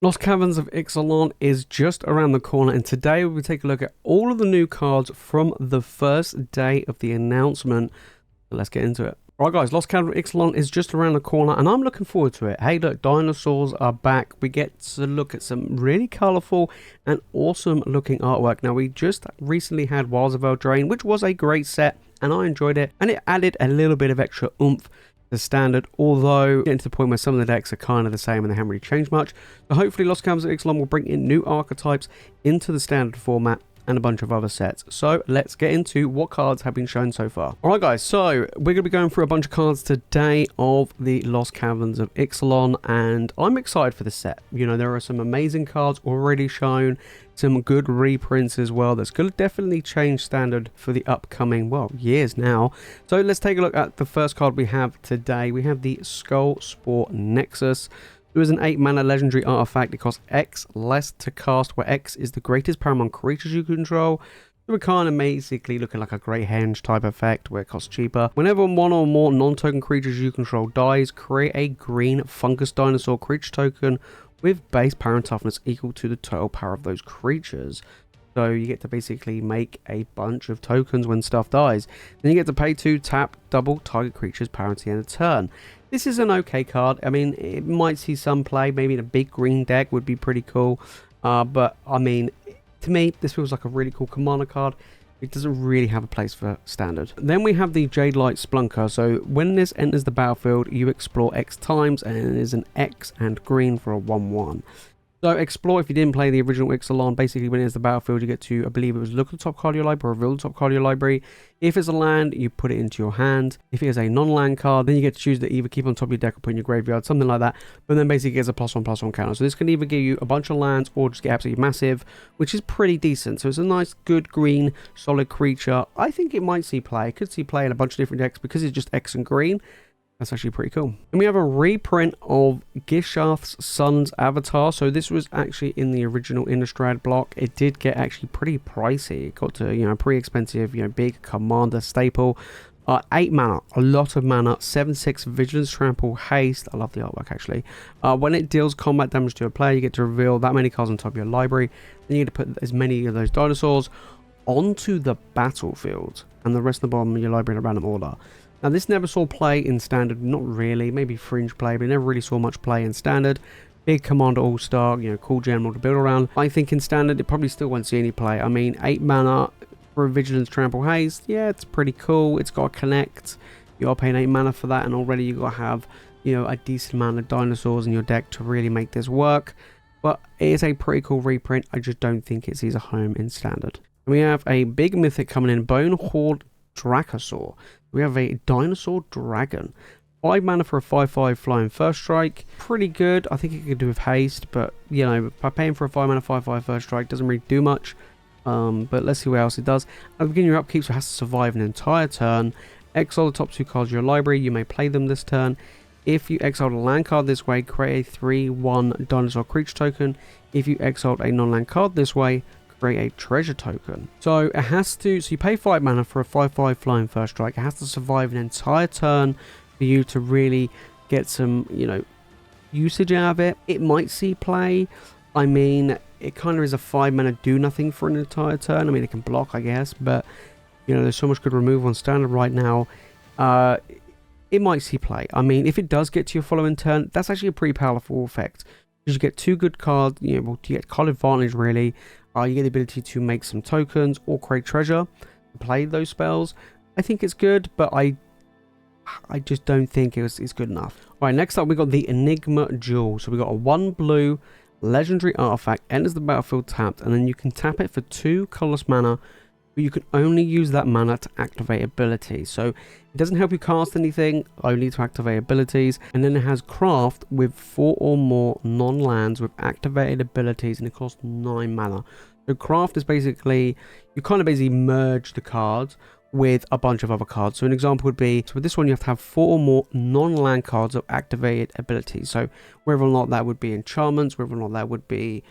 Lost Caverns of Ixalan is just around the corner, and today we'll take a look at all of the new cards from the first day of the announcement. So let's get into it. Right guys, Lost Caverns of Ixalan is just around the corner and I'm looking forward to it. Hey look, Dinosaurs are back. We get to look at some really colourful and awesome looking artwork. Now we just recently had Wilds of Eldraine, which was a great set and I enjoyed it, and it added a little bit of extra oomph the standard, although getting to the point where some of the decks are kind of the same and they haven't really changed much. So hopefully Lost Caverns of Ixalan will bring in new archetypes into the standard format and a bunch of other sets. So let's get into what cards have been shown so far. Alright guys, so we're going to be going through a bunch of cards today of the Lost Caverns of Ixalan, and I'm excited for this set. You know, there are some amazing cards already shown, some good reprints as well. That's going to definitely change standard for the upcoming, well, years now. So let's take a look at the first card we have today. We have the Skull Spore Nexus. There is an 8 mana legendary artifact. It costs X less to cast, where X is the greatest power among creatures you control. So we're kind of basically looking like a Grey Henge type effect where it costs cheaper. Whenever one or more non-token creatures you control dies, create a green fungus dinosaur creature token with base power and toughness equal to the total power of those creatures. So you get to basically make a bunch of tokens when stuff dies. Then you get to pay 2, tap, double target creature's power at the end of the turn. This is an okay card. I mean, it might see some play. Maybe in a big green deck would be pretty cool. But, I mean, to me, this feels like a really cool commander card. It doesn't really have a place for standard. Then we have the Jade Light Splunker. So when this enters the battlefield, you explore X times, and it is an X and green for a 1/1. So explore, if you didn't play the original Ixalan, basically when it enters the battlefield, you get to, I believe it was, look at the top card of your library or reveal the top card of your library. If it's a land, you put it into your hand. If it is a non-land card, then you get to choose to either keep on top of your deck or put in your graveyard, something like that. But then basically it gets a +1/+1 counter. So this can either give you a bunch of lands or just get absolutely massive, which is pretty decent. So it's a nice, good, green, solid creature. I think it might see play. It could see play in a bunch of different decks because it's just X and green. That's actually pretty cool. And we have a reprint of Gishath's Son's Avatar. So this was actually in the original Innistrad block. It did get actually pretty pricey. It got to, you know, pretty expensive, you know, big commander staple. 8 mana, a lot of mana, 7/6 Vigilance, Trample, Haste. I love the artwork actually. When it deals combat damage to a player, you get to reveal that many cards on top of your library. Then you get to put as many of those dinosaurs onto the battlefield, and the rest of the bottom of your library in a random order. Now this never saw play in standard, not really, maybe fringe play, but it never really saw much play in standard. Big commander all-star, you know, cool general to build around. I think in standard it probably still won't see any play. I mean, 8 mana for a Vigilance, Trample, Haste, yeah, it's pretty cool. It's got to connect. You are paying 8 mana for that, and already you got to have, you know, a decent amount of dinosaurs in your deck to really make this work. But it is a pretty cool reprint. I just don't think it sees a home in standard. And we have a big mythic coming in, Bone Horde Dracosaur. We have a Dinosaur Dragon. 5 mana for a 5/5 flying first strike. Pretty good. I think it could do with haste, but you know, by paying for a 5 mana 5/5 first strike doesn't really do much. But let's see what else it does. At the beginning of your upkeep, so it has to survive an entire turn. Exile the top 2 cards of your library. You may play them this turn. If you exiled a land card this way, create a 3/1 dinosaur creature token. If you exiled a non-land card this way, create a treasure token. So it has to, so you pay 5 mana for a 5/5 flying first strike. It has to survive an entire turn for you to really get some, you know, usage out of it. It might see play. I mean, it kind of is a 5 mana do nothing for an entire turn. I mean, it can block, I guess, but you know, there's so much good removal on standard right now. It might see play. I mean, if it does get to your following turn, that's actually a pretty powerful effect. You get 2 good cards, you know, well, you get card advantage really. You get the ability to make some tokens or create treasure to play those spells. I think it's good, but I just don't think it's good enough. Alright, next up we got the Enigma Jewel. So we got a 1 blue legendary artifact, enters the battlefield tapped, and then you can tap it for 2 colorless mana, but you can only use that mana to activate abilities. So it doesn't help you cast anything, only to activate abilities. And then it has craft with 4 or more non-lands with activated abilities, and it costs 9 mana. So craft is basically, you kind of basically merge the cards with a bunch of other cards. So an example would be, so with this one you have to have 4 or more non-land cards of activated abilities. So whether or not that would be enchantments, whether or not that would be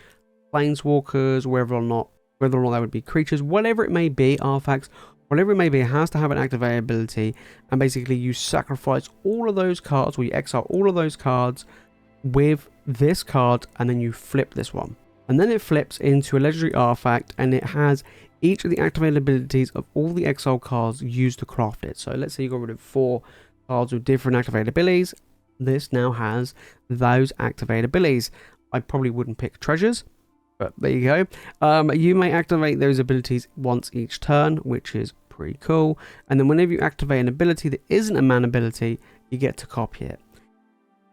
planeswalkers, whether or not that would be creatures, whatever it may be, artifacts, whatever it may be, it has to have an activated ability. And basically you sacrifice all of those cards, or you exile all of those cards with this card, and then you flip this one. And then it flips into a legendary artifact, and it has each of the activated abilities of all the exile cards used to craft it. So let's say you got rid of 4 cards with different activated abilities. This now has those activated abilities. I probably wouldn't pick treasures, but there you go. You may activate those abilities once each turn, which is pretty cool. And then whenever you activate an ability that isn't a mana ability, you get to copy it.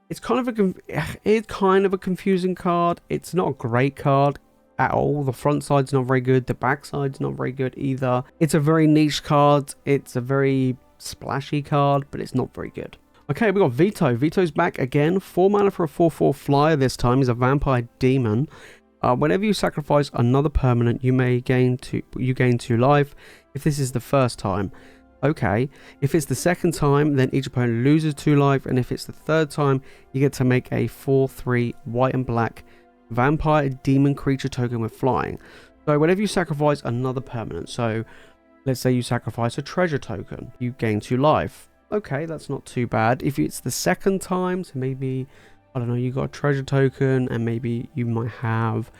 It's kind of a confusing card. It's not a great card at all. The front side's not very good. The back side's not very good either. It's a very niche card. It's a very splashy card, but it's not very good. Okay, we got Veto. Veto's back again. 4 mana for a 4/4 flyer this time. He's a vampire demon. Whenever you sacrifice another permanent, you gain 2 life. If this is the first time, okay. If it's the second time, then each opponent loses 2 life, and if it's the third time, you get to make a 4/3 white and black vampire demon creature token with flying. So whenever you sacrifice another permanent, so let's say you sacrifice a treasure token, you gain 2 life. Okay, that's not too bad. If it's the second time, so maybe, I don't know, you got a treasure token, and maybe you might have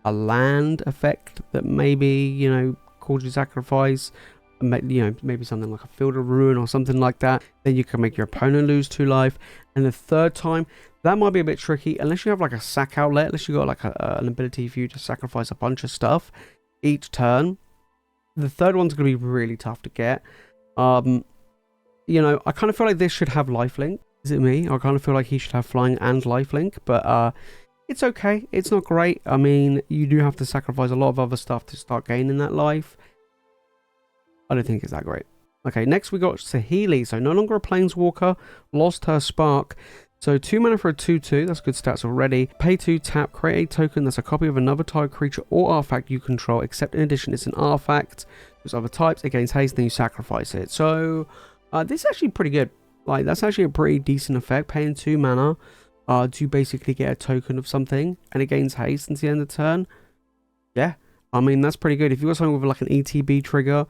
a land effect that maybe, you know, causes you sacrifice, you know, maybe something like a Field of Ruin or something like that, then you can make your opponent lose 2 life. And the third time, that might be a bit tricky, unless you have like a sack outlet, unless you got like an ability for you to sacrifice a bunch of stuff each turn. The third one's going to be really tough to get. You know, I kind of feel like this should have lifelink. Is it me? I kind of feel like he should have flying and lifelink, but it's okay. It's not great. I mean, you do have to sacrifice a lot of other stuff to start gaining that life. I don't think it's that great. Okay, next we got Saheeli. So no longer a Planeswalker, lost her spark. So 2 mana for a 2/2, that's good stats already. Pay 2, tap, create a token that's a copy of another target creature or artifact you control, except in addition it's an artifact. There's other types, it gains haste, then you sacrifice it. So this is actually pretty good. Like, that's actually a pretty decent effect, paying 2 mana to basically get a token of something, and it gains haste until the end of the turn. Yeah, I mean, that's pretty good. If you've got something with like an ETB trigger,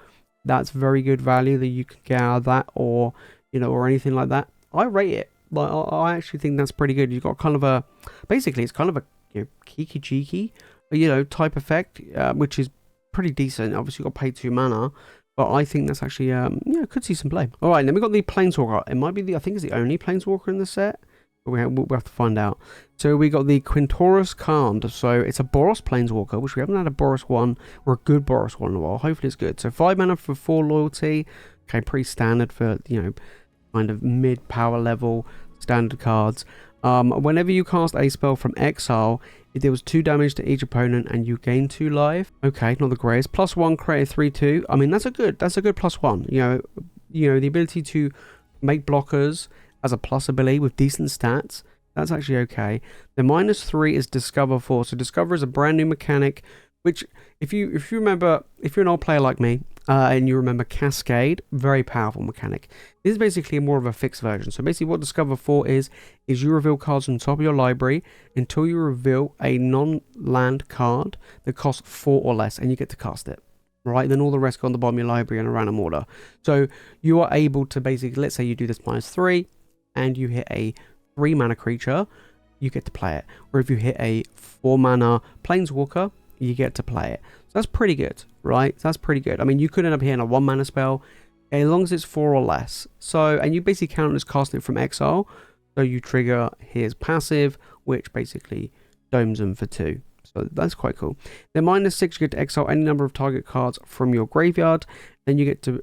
that's very good value that you can get out of that, or, you know, or anything like that. I rate it. Like, I actually think that's pretty good. You've got kind of a, basically it's kind of a, you know, kiki cheeky, you know, type effect, which is pretty decent. Obviously you've got to pay 2 mana, but I think that's actually, yeah, could see some play. All right, then we got the Planeswalker. It might be I think it's the only Planeswalker in the set, but we'll have to find out. So we got the Quintorus Kand. So it's a Boros Planeswalker, which we haven't had a Boros one, or a good Boros one in a while. Hopefully it's good. So 5 mana for 4 loyalty. Okay, pretty standard for, you know, kind of mid power level standard cards. Whenever you cast a spell from exile, it deals 2 damage to each opponent and you gain 2 life. Okay, not the greatest. +1, create a 3/2. I mean, that's a good +1. You know, the ability to make blockers as a plus ability with decent stats, that's actually okay. The -3 is Discover 4. So Discover is a brand new mechanic, which if you remember, if you're an old player like me, and you remember Cascade, very powerful mechanic. This is basically more of a fixed version. So basically what Discover 4 is you reveal cards on top of your library until you reveal a non-land card that costs 4 or less, and you get to cast it. Right, then all the rest go on the bottom of your library in a random order. So you are able to basically, let's say you do this -3, and you hit a 3 mana creature, you get to play it. Or if you hit a 4 mana Planeswalker, you get to play it. So that's pretty good, right? That's pretty good. I mean, you could end up hitting a 1 mana spell as long as it's 4 or less. So, and you basically count as casting it from exile. So you trigger his passive, which basically domes them for 2. So that's quite cool. Then -6, you get to exile any number of target cards from your graveyard. Then you get to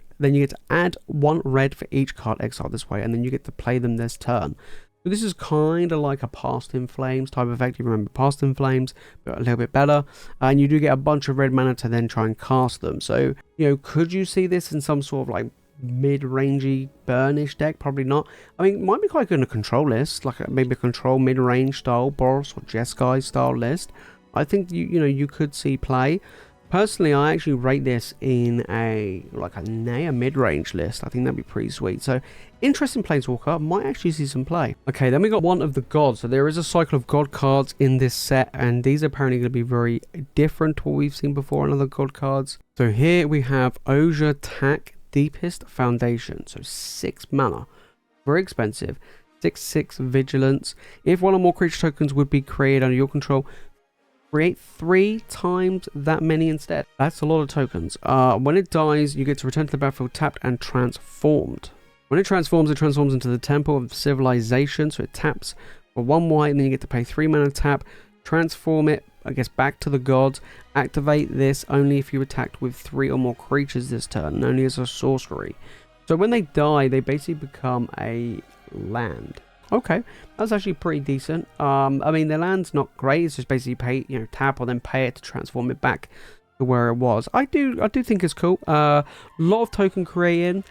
add 1 red for each card exiled this way, and then you get to play them this turn. So this is kind of like a Past in Flames type of effect. You remember Past in Flames, but a little bit better. And you do get a bunch of red mana to then try and cast them. So, you know, could you see this in some sort of like mid-rangey burnish deck? Probably not. I mean, it might be quite good in a control list, like maybe a control mid-range style Boros or Jeskai style list. I think you could see play. Personally, I actually rate this in a mid-range list. I think that'd be pretty sweet. So, interesting Planeswalker, might actually see some play. Okay, then we got one of the gods. So there is a cycle of god cards in this set, and these are apparently going to be very different to what we've seen before in other god cards. So here we have Ozya Tak Deepest Foundation. So 6 mana, very expensive. 6/6 vigilance. If one or more creature tokens would be created under your control, create 3 times that many instead. That's a lot of tokens. When it dies, you get to return to the battlefield tapped and transformed. When it transforms into the Temple of Civilization. So it taps for 1 white, and then you get to pay 3 mana tap, transform it, I guess, back to the gods. Activate this only if you attacked with 3 or more creatures this turn, and only as a sorcery. So when they die, they basically become a land. Okay, that's actually pretty decent. I mean, the land's not great. It's just basically pay, tap or then pay it to transform it back to where it was. I do think it's cool. Lot of token creating.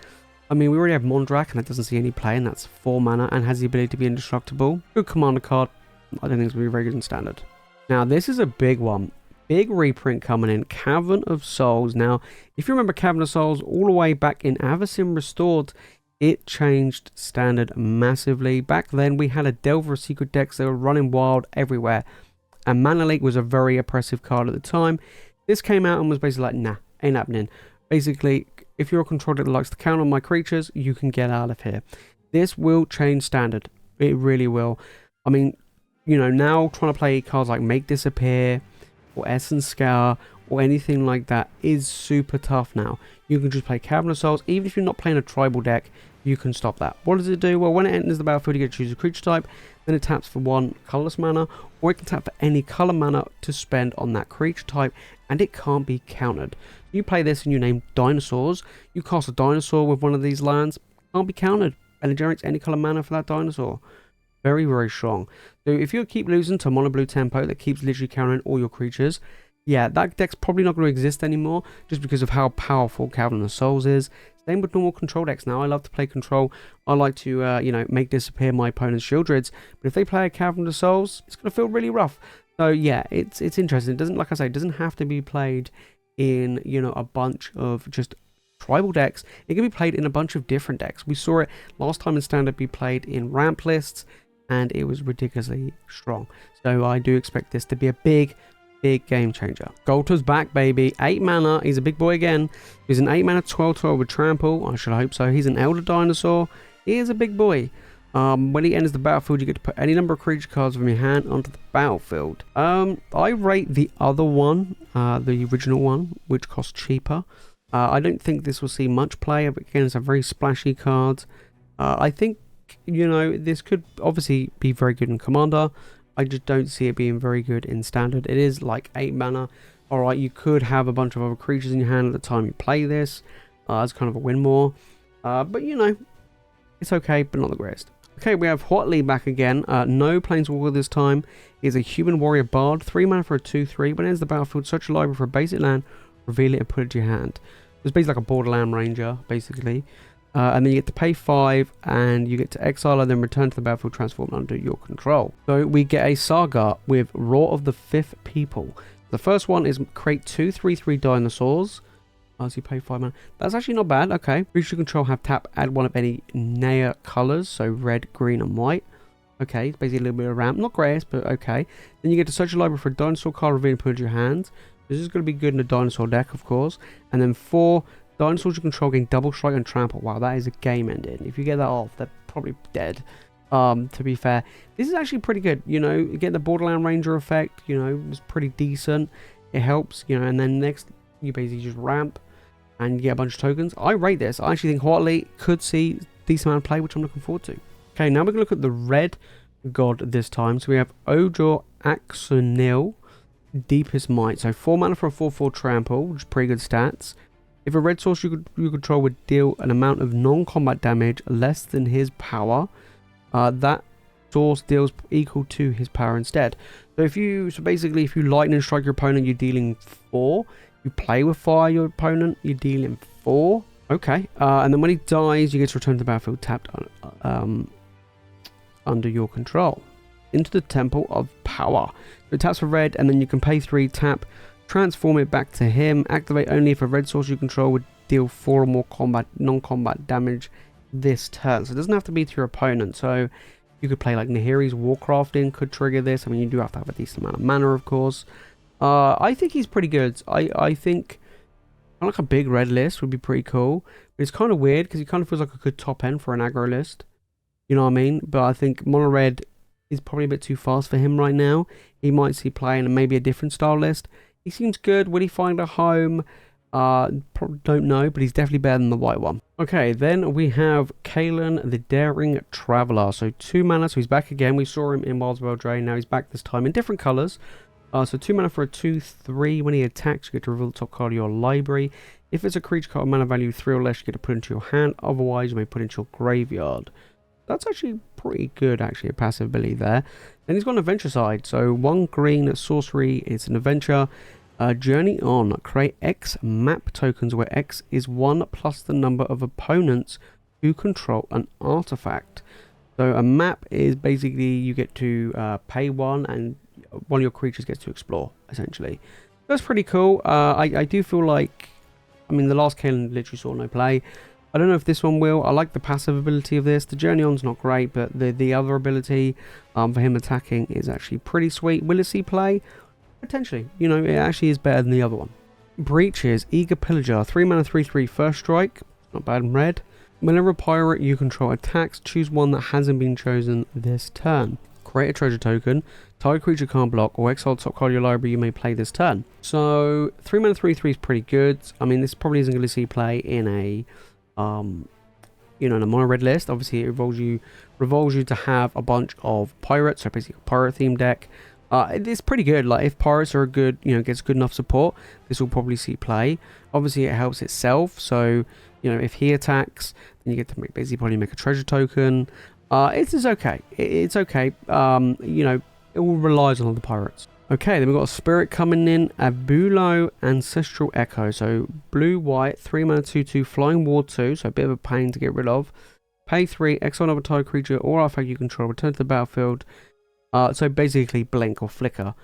I mean, we already have Mondrak, and that doesn't see any play, and that's 4 mana, and has the ability to be indestructible. Good commander card. I don't think it's going to be very good in Standard. Now, this is a big one. Big reprint coming in. Cavern of Souls. Now, if you remember Cavern of Souls, all the way back in Avacyn Restored, it changed Standard massively. Back then, we had a Delver of Secret decks that were running wild everywhere, and Mana Leak was a very oppressive card at the time. This came out and was basically like, nah, ain't happening. Basically, if you're a control deck that likes to count on my creatures, you can get out of here. This will change Standard. It really will. I mean, now trying to play cards like Make Disappear or Essence Scour or anything like that is super tough now. You can just play Cavern of Souls. Even if you're not playing a tribal deck, you can stop that. What does it do? Well, when it enters the battlefield, you get to choose a creature type. Then it taps for 1 colorless mana, or it can tap for any color mana to spend on that creature type, and it can't be countered. You play this and you name Dinosaurs. You cast a dinosaur with one of these lands, can't be countered, and it generates any color mana for that dinosaur. Very, very strong. So if you keep losing to mono blue tempo that keeps literally countering all your creatures, yeah, that deck's probably not going to exist anymore, just because of how powerful Cavern of Souls is. Same with normal control decks now. I love to play control. I like to, make disappear my opponent's Shieldrids. But if they play a Cavern of Souls, it's going to feel really rough. So yeah, it's interesting. It doesn't, like I say, it doesn't have to be played in, a bunch of just tribal decks. It can be played in a bunch of different decks. We saw it last time in Standard be played in ramp lists, and it was ridiculously strong. So I do expect this to be a big game changer. Golter's back, baby. 8 mana. He's a big boy again. He's an 8 mana 12/12 with trample. I should hope so. He's an Elder Dinosaur. He is a big boy. When he enters the battlefield, you get to put any number of creature cards from your hand onto the battlefield. I rate the other one, the original one, which costs cheaper. I don't think this will see much play, but again, it's a very splashy card. I think, this could obviously be very good in Commander. I just don't see it being very good in Standard. It is like 8 mana. Alright, you could have a bunch of other creatures in your hand at the time you play this as kind of a win more. But it's okay, but not the greatest. Okay, we have Hotly back again. No Planeswalker this time. He's a human warrior bard. 3 mana for a 2/3. When it ends the battlefield, search your library for a basic land, reveal it and put it to your hand. It's basically like a Borderland Ranger, basically. And then you get to pay 5, and you get to exile and then return to the battlefield transformed under your control. So we get a Saga with Roar of the Fifth People. The first one is create 2 3/3 dinosaurs. So you pay 5 mana. That's actually not bad. Okay. Creature control have tap, add one of any Naya colors, so red, green, and white. Okay, it's basically a little bit of ramp. Not greatest, but okay. Then you get to search your library for a dinosaur card, reveal and put it in your hands. This is going to be good in a dinosaur deck, of course. And then 4 dinosaurs you control gain double strike and trample. Wow, that is a game ending. If you get that off, they're probably dead. To be fair, this is actually pretty good. You get the Borderland Ranger effect. It's pretty decent. It helps. And then next you basically just ramp and you get a bunch of tokens. I rate this. I actually think Hotly could see decent amount of play, which I'm looking forward to. Okay, now we're going to look at the red god this time. So we have Ojor Axonil, Deepest Might. So 4 mana for a 4/4 trample, which is pretty good stats. If a red source you control would deal an amount of non-combat damage less than his power, that source deals equal to his power instead. So basically if you lightning strike your opponent, you're dealing 4. You play with fire your opponent, you're dealing 4. Okay. And then when he dies, you get to return to the battlefield tapped under your control. Into the Temple of Power. So it taps for red, and then you can pay 3, tap, transform it back to him. Activate only if a red source you control would deal 4 or more non-combat damage this turn. So it doesn't have to be to your opponent. So you could play like Nahiri's Warcrafting could trigger this. I mean, you do have to have a decent amount of mana, of course. I think he's pretty good. I think like a big red list would be pretty cool. But it's kind of weird because he kind of feels like a good top end for an aggro list. You know what I mean? But I think mono red is probably a bit too fast for him right now. He might see play in maybe a different style list. He seems good. Will he find a home? Probably don't know, but he's definitely better than the white one. Okay, then we have Kalen, the Daring Traveler. So 2 mana, so he's back again. We saw him in Wildsbell Drain. Now he's back this time in different colors. So 2 mana for a 2/3. When he attacks, you get to reveal the top card of your library. If it's a creature card of mana value 3 or less, you get to put it into your hand. Otherwise, you may put it into your graveyard. That's actually pretty good, actually, a passive ability there. Then he's got an adventure side. So 1 green sorcery, it's an adventure. Journey on. Create X map tokens where X is 1 plus the number of opponents who control an artifact. So a map is basically you get to pay 1 and one of your creatures gets to explore, essentially. That's pretty cool. I do feel like, I mean, the last Kalen literally saw no play. I don't know if this one will. I like the passive ability of this. The Journey On's not great, but the other ability for him attacking is actually pretty sweet. Will it see play? Potentially. You know, it actually is better than the other one. Breaches, Eager Pillager, 3 mana 3/3 first strike. Not bad in red. Whenever a pirate you control attacks, choose one that hasn't been chosen this turn. Create a treasure token. Target creature can't block or exile top card of your library you may play this turn. So 3 mana 3/3 is pretty good. I mean, this probably isn't going to see play in a you know, in a mono red list. Obviously it revolves you to have a bunch of pirates, so basically a pirate themed deck. It's pretty good. Like, if pirates are a good, you know, gets good enough support, this will probably see play. Obviously it helps itself, so you know, if he attacks, then you get to basically probably make a treasure token. It is okay. It's okay. You know, it all relies on the pirates. Okay, then we've got a spirit coming in, Abulo Ancestral Echo. So blue, white, 3 mana 2/2, flying ward 2, so a bit of a pain to get rid of. Pay 3, exile another target creature or artifact you control, return to the battlefield. So basically blink or flicker.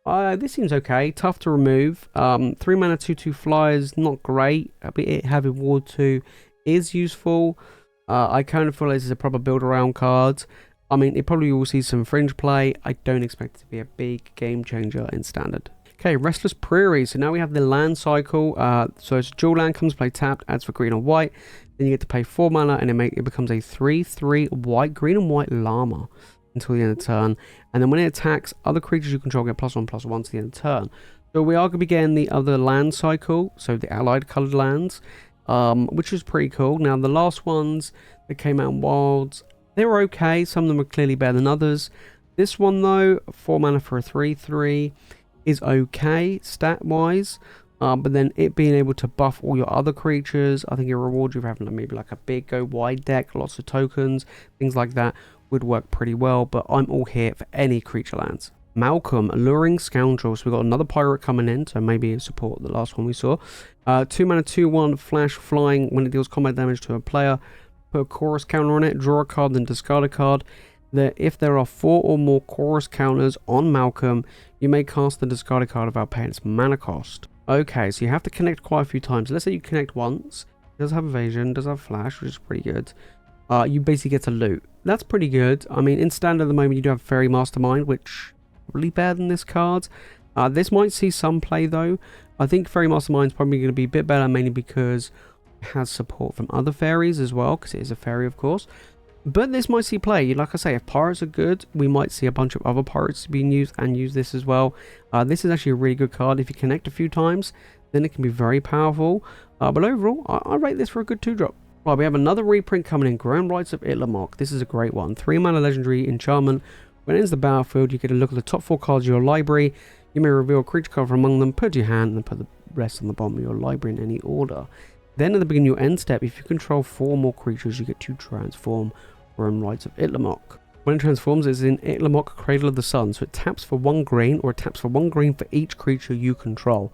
This seems okay, tough to remove. 3 mana 2/2 flyers, not great. Having ward 2 is useful. I kind of feel like this is a proper build around card. I mean, it probably will see some fringe play. I don't expect it to be a big game changer in standard. Okay, Restless Prairie. So now we have the land cycle. So it's dual land, comes play tapped, adds for green or white. Then you get to pay 4 mana and it becomes a 3/3 white, green and white llama until the end of the turn. And then when it attacks, other creatures you control get +1/+1 to the end of the turn. So we are going to be getting the other land cycle, so the allied coloured lands, which is pretty cool. Now the last ones that came out in Wilds, they were okay. Some of them are clearly better than others. This one though, 4 mana for a 3/3 is okay stat wise. But then it being able to buff all your other creatures, I think it rewards you for having maybe like a big go wide deck, lots of tokens, things like that would work pretty well. But I'm all here for any creature lands. Malcolm, Alluring Scoundrel. So we've got another pirate coming in, so maybe support the last one we saw. 2 mana 2/1 flash flying. When it deals combat damage to a player, put a chorus counter on it, draw a card, then discard a card. If there are 4 or more chorus counters on Malcolm, you may cast the discarded card without paying its mana cost. Okay, so you have to connect quite a few times. Let's say you connect once. It does have evasion, does have flash, which is pretty good. You basically get to loot. That's pretty good. I mean, in standard at the moment, you do have Fairy Mastermind, which is really better than this card. This might see some play though. I think Fairy Mastermind is probably going to be a bit better, mainly because it has support from other fairies as well, because it is a fairy, of course. But this might see play. Like I say, if pirates are good, we might see a bunch of other pirates being used and use this as well. This is actually a really good card. If you connect a few times, then it can be very powerful. But overall, I rate this for a good 2-drop. Right, we have another reprint coming in, Reprints of Ixalan. This is a great one. 3 mana legendary enchantment. When it enters the battlefield, you get a look at the top 4 cards of your library. You may reveal a creature card from among them, put it to your hand, and then put the rest on the bottom of your library in any order. Then at the beginning of your end step, if you control 4 more creatures, you get to transform Reprints of Ixalan. When it transforms, it's in Ixalan, Cradle of the Sun, so it taps for 1 green, or it taps for 1 green for each creature you control.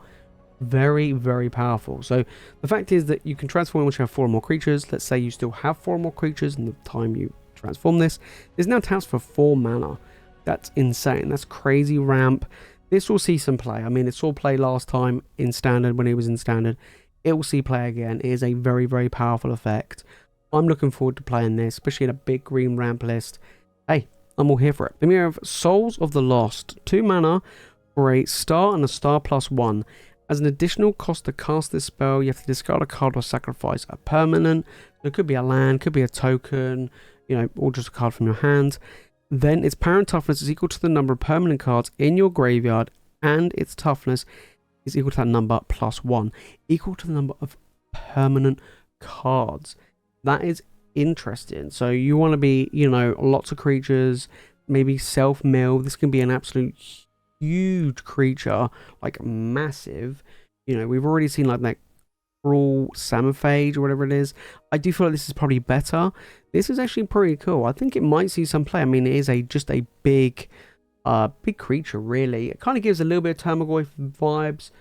Very, very powerful. So the fact is that you can transform once you have 4 or more creatures. Let's say you still have 4 or more creatures in the time you transform this. This now taps for 4 mana. That's insane. That's crazy ramp. This will see some play. I mean, it saw play last time in standard when it was in standard. It will see play again. It is a very, very powerful effect. I'm looking forward to playing this, especially in a big green ramp list. Hey, I'm all here for it. Then we have Souls of the Lost. 2 mana for a star and a star +1. As an additional cost to cast this spell, you have to discard a card or sacrifice a permanent. It could be a land, could be a token. you know, or just a card from your hand. Then its power and toughness is equal to the number of permanent cards in your graveyard, and its toughness is equal to that number plus 1, equal to the number of permanent cards. That is interesting. So you want to be, you know, lots of creatures, maybe self-mill. This can be an absolute huge creature, like massive. You know, we've already seen like that cruel Samophage or whatever it is. I do feel like this is probably better. This is actually pretty cool. I think it might see some play. I mean, it is just a big creature, really. It kind of gives a little bit of Tarmogoyf vibes.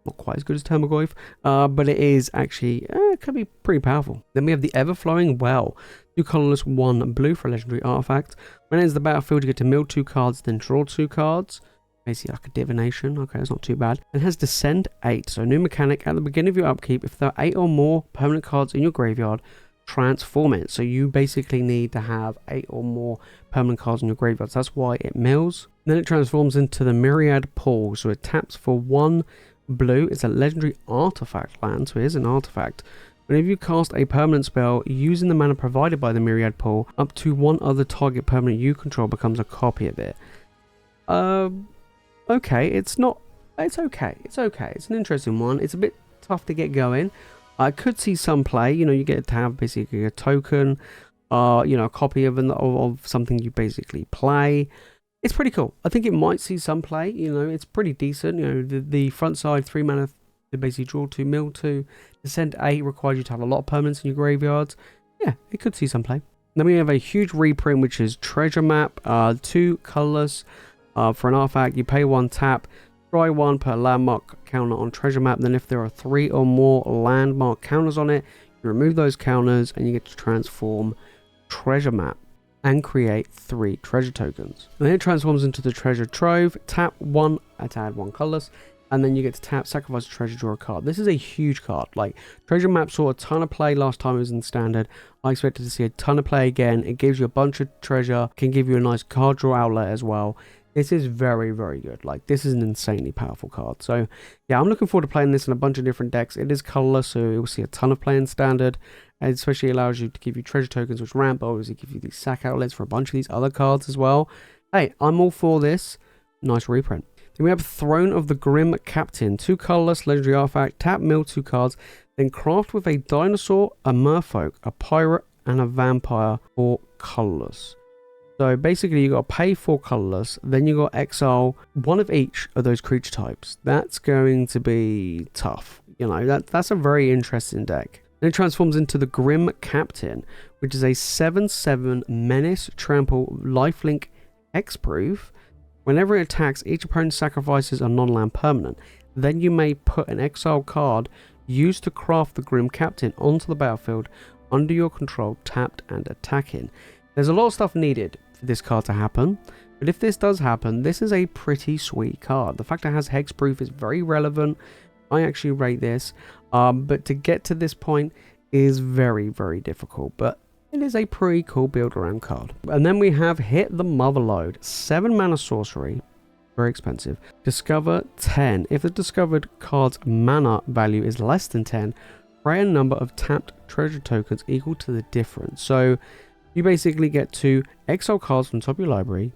Not quite as good as Tarmogoyf, but it is actually, it can be pretty powerful. Then we have the Everflowing Well. 2 colorless, 1 blue for a legendary artifact. When it enters the battlefield, you get to mill 2 cards, then draw 2 cards. Basically like a divination. Okay, that's not too bad. And has Descend 8. So new mechanic, at the beginning of your upkeep, if there are 8 or more permanent cards in your graveyard, transform it. So you basically need to have 8 or more permanent cards in your graveyard. So that's why it mills. Then it transforms into the Myriad Pool. So it taps for 1 blue. It's a legendary artifact land, so it is an artifact. Whenever you cast a permanent spell using the mana provided by the Myriad Pool, up to 1 other target permanent you control becomes a copy of it. Okay, it's okay. It's an interesting one. It's a bit tough to get going. I could see some play. You know, you get to have basically a token, you know, a copy of something you basically play. It's pretty cool. I think it might see some play. You know, it's pretty decent. You know, the front side 3 mana to basically draw 2, mill 2, Descend 8 requires you to have a lot of permanents in your graveyards. Yeah, it could see some play. Then we have a huge reprint, which is Treasure Map, 2 colorless. For an artifact, you pay 1 tap, try 1 per landmark counter on Treasure Map. Then if there are 3 or more landmark counters on it, you remove those counters and you get to transform Treasure Map and create 3 treasure tokens. And then it transforms into the Treasure Trove, tap 1 to add 1 colorless, and then you get to tap, sacrifice a treasure, draw a card. This is a huge card. Like, Treasure Map saw a ton of play last time it was in Standard. I expected to see a ton of play again. It gives you a bunch of treasure, can give you a nice card draw outlet as well. This is very, very good. Like, this is an insanely powerful card. So, yeah, I'm looking forward to playing this in a bunch of different decks. It is colorless, so you'll see a ton of play in Standard. It especially allows you to give you treasure tokens, which ramp, but obviously give you these sack outlets for a bunch of these other cards as well. Hey, I'm all for this. Nice reprint. Then we have Throne of the Grim Captain. 2 colorless, legendary artifact. Tap, mill 2 cards. Then craft with a dinosaur, a merfolk, a pirate, and a vampire for colorless. So basically you got to pay 4 colorless, then you got exile 1 of each of those creature types. That's going to be tough. You know, that's a very interesting deck. Then it transforms into the Grim Captain, which is a 7/7 menace, trample, lifelink, hexproof. Whenever it attacks, each opponent sacrifices a non-land permanent. Then you may put an exile card used to craft the Grim Captain onto the battlefield under your control, tapped and attacking. There's a lot of stuff needed for this card to happen, but if this does happen, this is a pretty sweet card. The fact it has hexproof is very relevant. I actually rate this, but to get to this point is very, very difficult, but it is a pretty cool build around card. And then we have Hit the Motherlode, 7 mana sorcery, very expensive. Discover 10. If the discovered card's mana value is less than 10, create a number of tapped treasure tokens equal to the difference. So you basically get to exile cards from the top of your library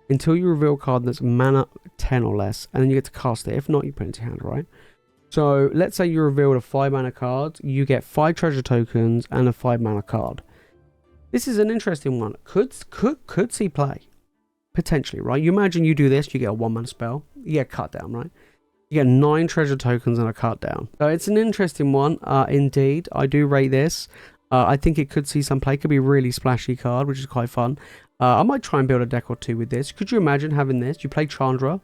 until you reveal a card that's mana 10 or less, and then you get to cast it. If not, you put it into your hand, right? So let's say you revealed a 5 mana card, you get 5 treasure tokens and a 5 mana card. This is an interesting one. Could see play. Potentially, right? You imagine you do this, you get a 1 mana spell, you get a cut down, right? You get 9 treasure tokens and a cut down. So it's an interesting one, indeed. I do rate this. I think it could see some play. It could be a really splashy card, which is quite fun. I might try and build a deck or 2 with this. Could you imagine having this? You play Chandra,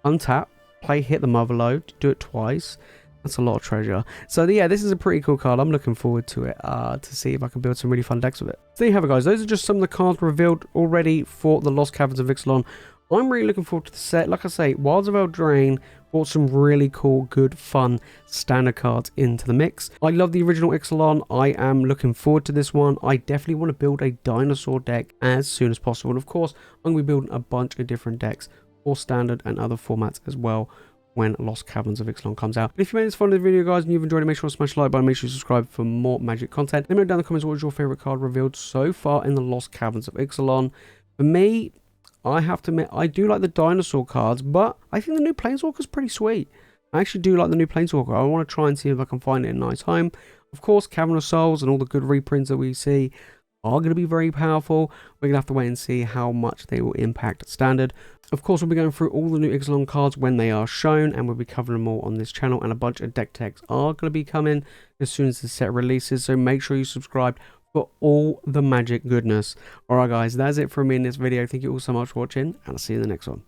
untap, play Hit the Motherlode, do it twice. That's a lot of treasure. So yeah, this is a pretty cool card. I'm looking forward to it, to see if I can build some really fun decks with it. So there you have it, guys. Those are just some of the cards revealed already for the Lost Caverns of Ixalan. I'm really looking forward to the set. Like I say, Wilds of Eldraine brought some really cool, good, fun standard cards into the mix. I love the original Ixalan. I am looking forward to this one. I definitely want to build a dinosaur deck as soon as possible. And of course, I'm going to be building a bunch of different decks for standard and other formats as well when Lost Caverns of Ixalan comes out. But if you made this fun of the video, guys, and you've enjoyed it, make sure to smash the like button, make sure you subscribe for more Magic content. Let me know down in the comments what was your favourite card revealed so far in the Lost Caverns of Ixalan. For me, I have to admit, I do like the dinosaur cards, but I think the new Planeswalker is pretty sweet. I actually do like the new Planeswalker. I want to try and see if I can find it in a nice home. Of course, Cavern of Souls and all the good reprints that we see are going to be very powerful. We're going to have to wait and see how much they will impact Standard. Of course, we'll be going through all the new Ixalan cards when they are shown, and we'll be covering them all on this channel, and a bunch of deck techs are going to be coming as soon as the set releases, so make sure you subscribe for all the Magic goodness. Alright guys, that's it from me in this video. Thank you all so much for watching, and I'll see you in the next one.